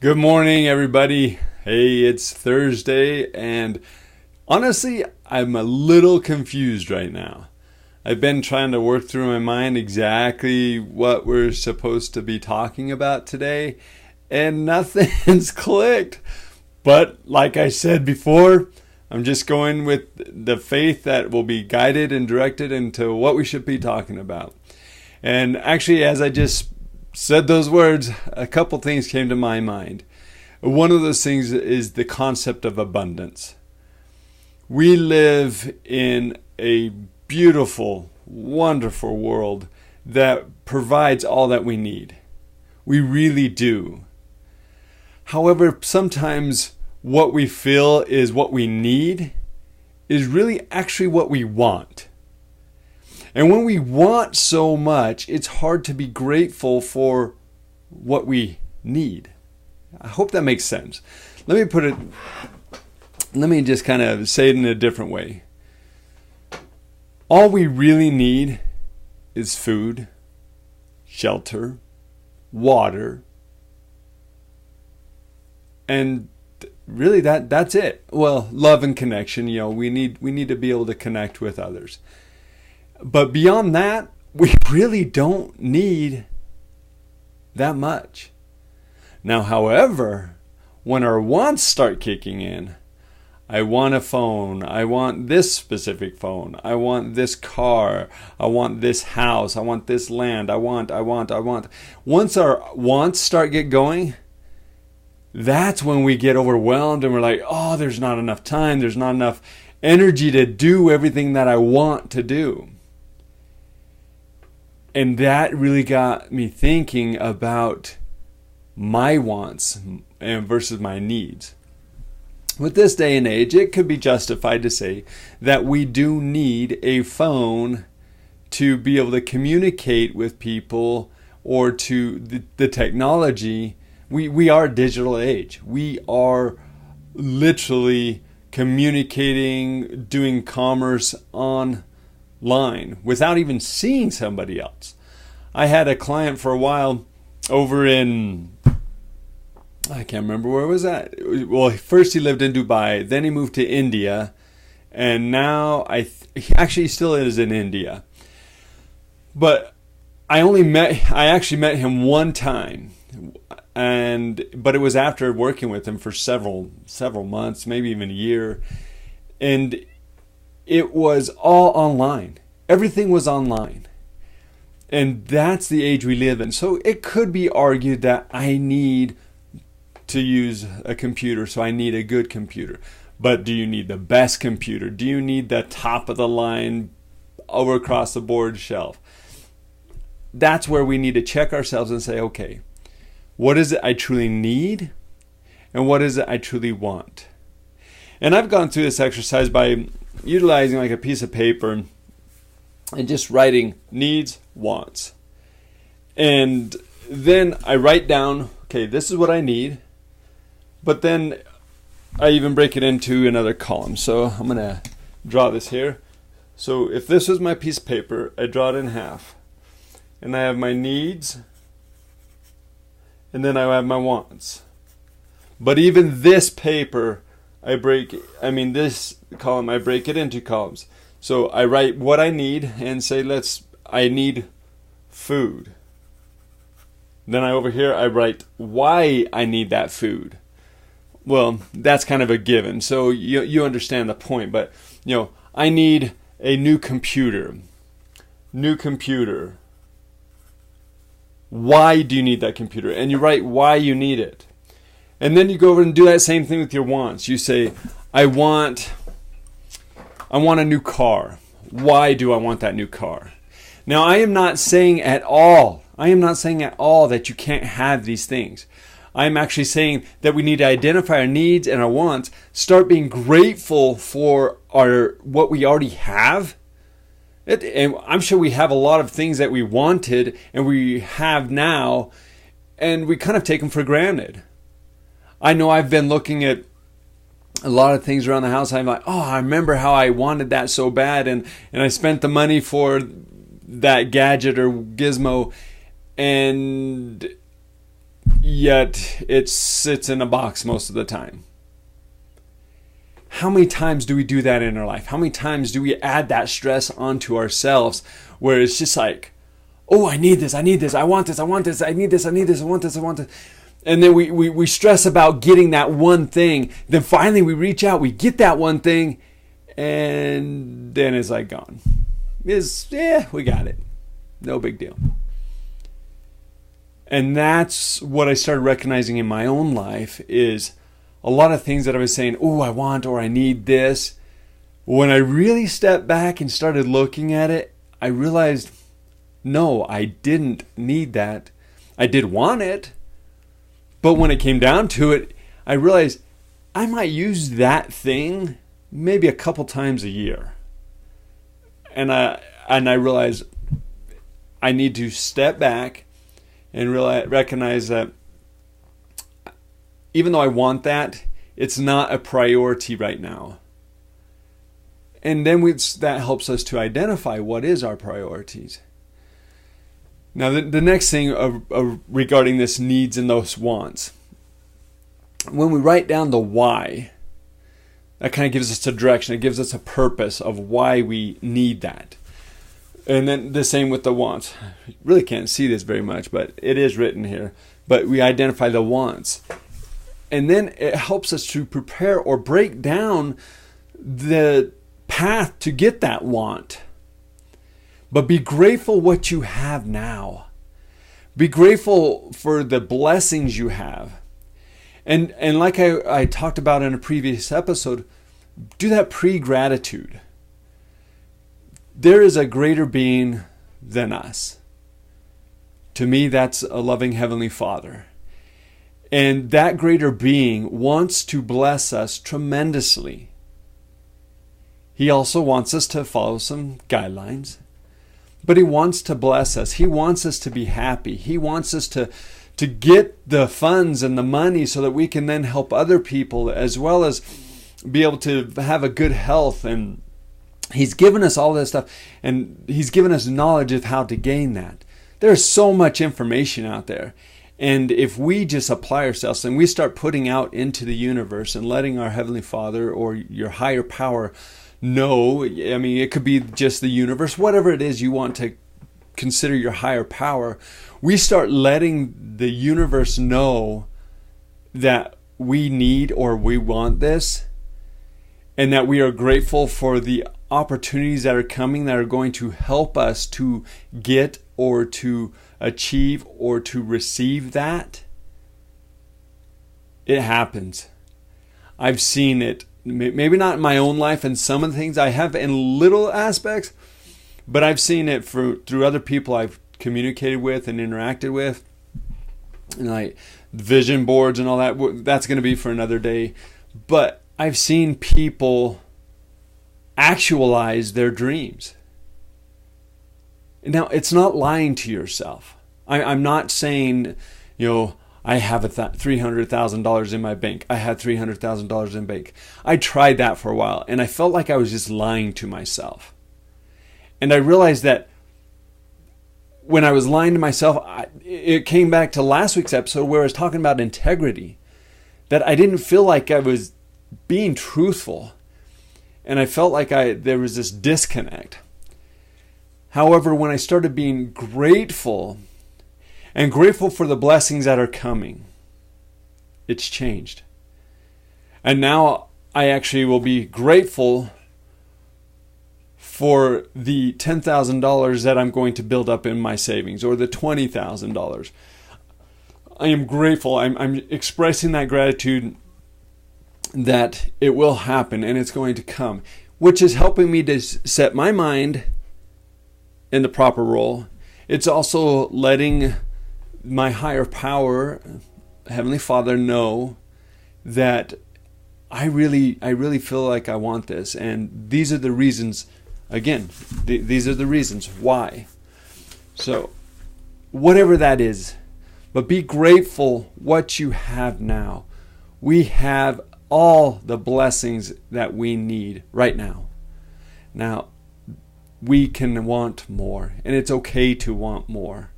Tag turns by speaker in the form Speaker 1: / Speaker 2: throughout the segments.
Speaker 1: Good morning, everybody. Hey, it's Thursday, and honestly, I'm a little confused right now. I've been trying to work through my mind exactly what we're supposed to be talking about today, and nothing's clicked. But like I said before, I'm just going with the faith that will be guided and directed into what we should be talking about. And actually, as I just said those words, a couple things came to my mind. One of those things is the concept of abundance. We live in a beautiful, wonderful world that provides all that we need. We really do. However, sometimes what we feel is what we need is really actually what we want. And when we want so much, it's hard to be grateful for what we need. I hope that makes sense. Let me just kind of say it in a different way. All we really need is food, shelter, water, and really that's it. Well, love and connection, we need to be able to connect with others. But beyond that, we really don't need that much. Now, however, when our wants start kicking in, I want a phone, I want this specific phone, I want this car, I want this house, I want this land, I want. Once our wants start get going, that's when we get overwhelmed and we're like, oh, there's not enough time, there's not enough energy to do everything that I want to do. And that really got me thinking about my wants versus my needs. With this day and age, it could be justified to say that we do need a phone to be able to communicate with people or to the technology. We are a digital age. We are literally communicating, doing commerce online without even seeing somebody else. I had a client for a while over in, I can't remember where was that. Well, first he lived in Dubai, then he moved to India, and now he actually still is in India. But I actually met him one time, but it was after working with him for several months, maybe even a year, and it was all online. Everything was online. And that's the age we live in. So it could be argued that I need to use a computer, so I need a good computer. But do you need the best computer? Do you need the top of the line over across the board shelf? That's where we need to check ourselves and say, okay, what is it I truly need? And what is it I truly want? And I've gone through this exercise by utilizing like a piece of paper and just writing needs, wants. And then I write down, okay, this is what I need. But then I even break it into another column. So I'm going to draw this here. So if this was my piece of paper, I draw it in half. And I have my needs. And then I have my wants. But even this paper, this column, I break it into columns. So I write what I need and say, I need food. Then over here, I write why I need that food. Well, that's kind of a given. So you understand the point. But, I need a new computer. New computer. Why do you need that computer? And you write why you need it. And then you go over and do that same thing with your wants. You say, I want a new car. Why do I want that new car? Now, I am not saying at all that you can't have these things. I'm actually saying that we need to identify our needs and our wants, start being grateful for what we already have. And I'm sure we have a lot of things that we wanted and we have now, and we kind of take them for granted. I know I've been looking at a lot of things around the house. I'm like, oh, I remember how I wanted that so bad, and I spent the money for that gadget or gizmo, and yet it sits in a box most of the time. How many times do we do that in our life? How many times do we add that stress onto ourselves where it's just like, oh, I need this, I want this, I need this, I want this. And then we stress about getting that one thing. Then finally we reach out, we get that one thing, and then it's like gone. We got it. No big deal. And that's what I started recognizing in my own life is a lot of things that I was saying, oh, I want or I need this. When I really stepped back and started looking at it, I realized, no, I didn't need that. I did want it. But when it came down to it, I realized I might use that thing maybe a couple times a year. And I realized I need to step back and recognize that even though I want that, it's not a priority right now. And then that helps us to identify what is our priorities. Now, the next thing regarding this needs and those wants, when we write down the why, that kind of gives us a direction. It gives us a purpose of why we need that. And then the same with the wants. You really can't see this very much, but it is written here. But we identify the wants. And then it helps us to prepare or break down the path to get that want. But be grateful what you have now. Be grateful for the blessings you have. And like I talked about in a previous episode, do that pre-gratitude. There is a greater being than us. To me, that's a loving Heavenly Father. And that greater being wants to bless us tremendously. He also wants us to follow some guidelines. But He wants to bless us. He wants us to be happy. He wants us to get the funds and the money so that we can then help other people, as well as be able to have a good health. And He's given us all this stuff, and He's given us knowledge of how to gain that. There's so much information out there. And if we just apply ourselves and we start putting out into the universe and letting our Heavenly Father or your higher power know, I mean, it could be just the universe, whatever it is you want to consider your higher power, we start letting the universe know that we need or we want this, and that we are grateful for the opportunities that are coming that are going to help us to get or to achieve or to receive that. It happens. I've seen it, maybe not in my own life, and some of the things I have in little aspects, but I've seen it through other people I've communicated with and interacted with, and like vision boards and all that. That's going to be for another day. But I've seen people actualize their dreams. Now, it's not lying to yourself. I'm not saying, I have $300,000 in my bank. I had $300,000 in bank. I tried that for a while, and I felt like I was just lying to myself. And I realized that when I was lying to myself, it came back to last week's episode where I was talking about integrity, that I didn't feel like I was being truthful. And I felt like there was this disconnect. However, when I started being grateful, and grateful for the blessings that are coming, it's changed. And now I actually will be grateful for the $10,000 that I'm going to build up in my savings, or the $20,000. I am grateful. I'm expressing that gratitude that it will happen and it's going to come, which is helping me to set my mind in the proper role. It's also letting my higher power, Heavenly Father, know that I really feel like I want this, and these are the reasons. Again, these are the reasons why. So, whatever that is, but be grateful what you have now. We have all the blessings that we need right now. Now, we can want more, and it's okay to want more.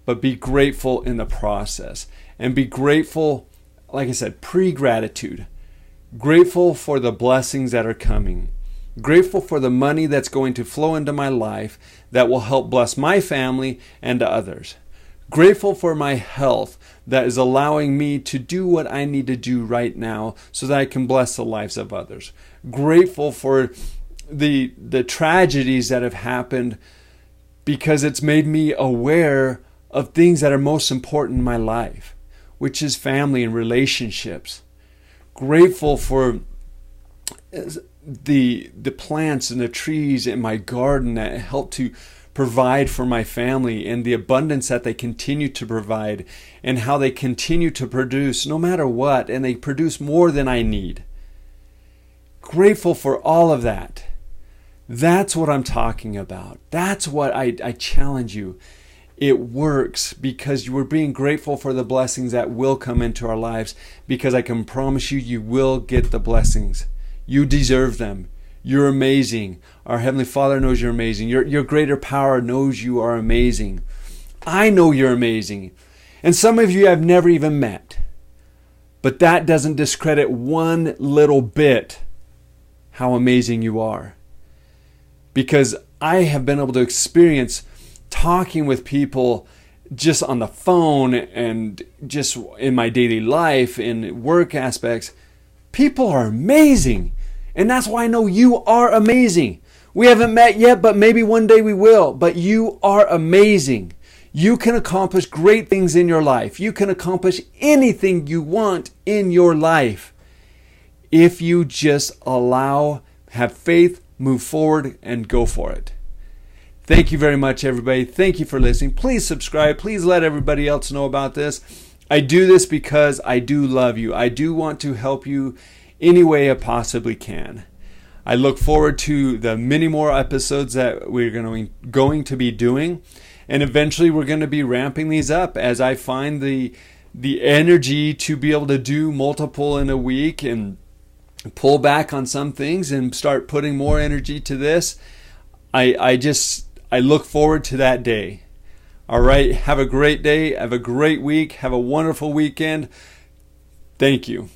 Speaker 1: But be grateful in the process. and be grateful, like I said, pre-gratitude. Grateful for the blessings that are coming. Grateful for the money that's going to flow into my life that will help bless my family and to others. Grateful for my health that is allowing me to do what I need to do right now so that I can bless the lives of others. Grateful for the tragedies that have happened because it's made me aware of things that are most important in my life, which is family and relationships. Grateful for the plants and the trees in my garden that help to provide for my family, and the abundance that they continue to provide, and how they continue to produce no matter what, and they produce more than I need. Grateful for all of that. That's what I'm talking about. That's what I challenge you. It works because you are being grateful for the blessings that will come into our lives, because I can promise you, you will get the blessings. You deserve them. You're amazing. Our Heavenly Father knows you're amazing. Your greater power knows you are amazing. I know you're amazing. And some of you I've never even met. But that doesn't discredit one little bit how amazing you are. Because I have been able to experience talking with people just on the phone and just in my daily life, in work aspects. People are amazing. And that's why I know you are amazing. We haven't met yet, but maybe one day we will. But you are amazing. You can accomplish great things in your life. You can accomplish anything you want in your life if you just have faith, move forward, and go for it. Thank you very much, everybody. Thank you for listening. Please subscribe. Please let everybody else know about this. I do this because I do love you. I do want to help you any way I possibly can. I look forward to the many more episodes that we're going to be doing, and eventually we're going to be ramping these up as I find the energy to be able to do multiple in a week and pull back on some things and start putting more energy to this. I look forward to that day. All right, have a great day, have a great week, have a wonderful weekend. Thank you.